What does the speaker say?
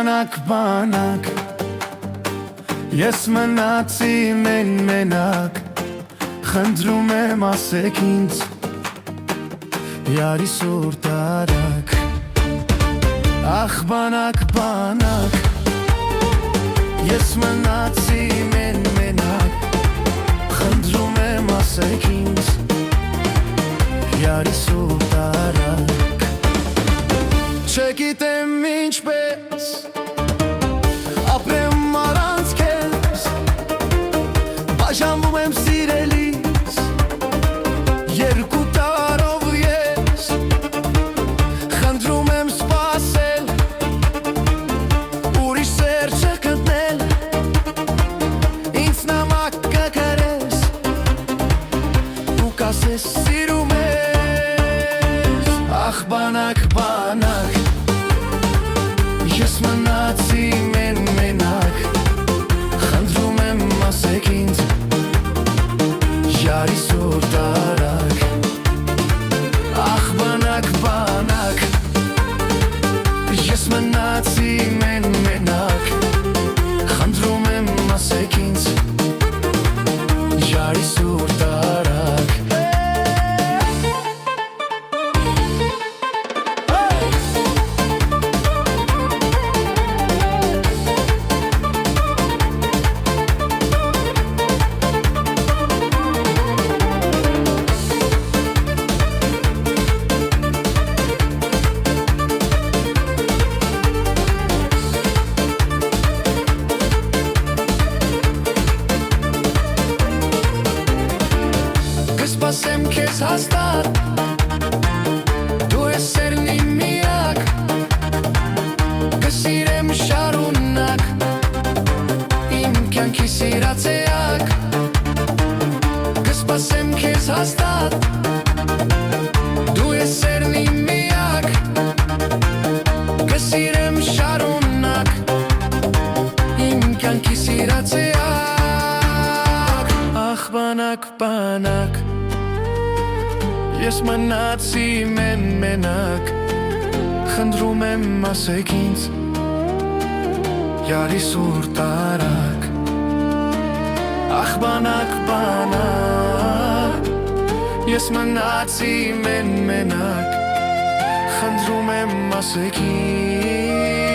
բանակ Ես մնացի մենակ Խնդրում եմ ասեք ինձ Յարի սուրտ արակ Ախ բանակ Ես մնացի մենակ Խնդրում եմ ասեք ինձ Յարի սուրտ արակ Չգիտեմ ինչպես Ապրեմ առանց քեզ Բաժանվում եմ սիրելիս Երկու տարով ես Խնդրում եմ սպասել Ուրիշ սեր չգտնել Ինձ նամակ կգրես Ու կասես սիրում ես Ախ բանակ Ես մնացի մենակ Խնդրում եմ ասեք ինձ Յարի սուրտ արակ Ախ բանակ Ես մնացի մենակ Խնդրում եմ ասեք ինձ Յարի սուրտ արակ Կսպասեմ քեզ հաստատ Դու ես սերն իմ միակ Կսիրեմ շարունակ Իմ կյանքի սիրած էակ Կսպասեմ քեզ հաստատ Դու ես սերն իմ միակ Կսիրեմ շարունակ Իմ կյանքի սիրած էակ Ախ բանակ Ես մնացի մենակ Խնդրում եմ ասեք ինձ Յարի սուրտ արակ Ախ բանակ Ես մնացի մենակ Խնդրում եմ ասեք ինձ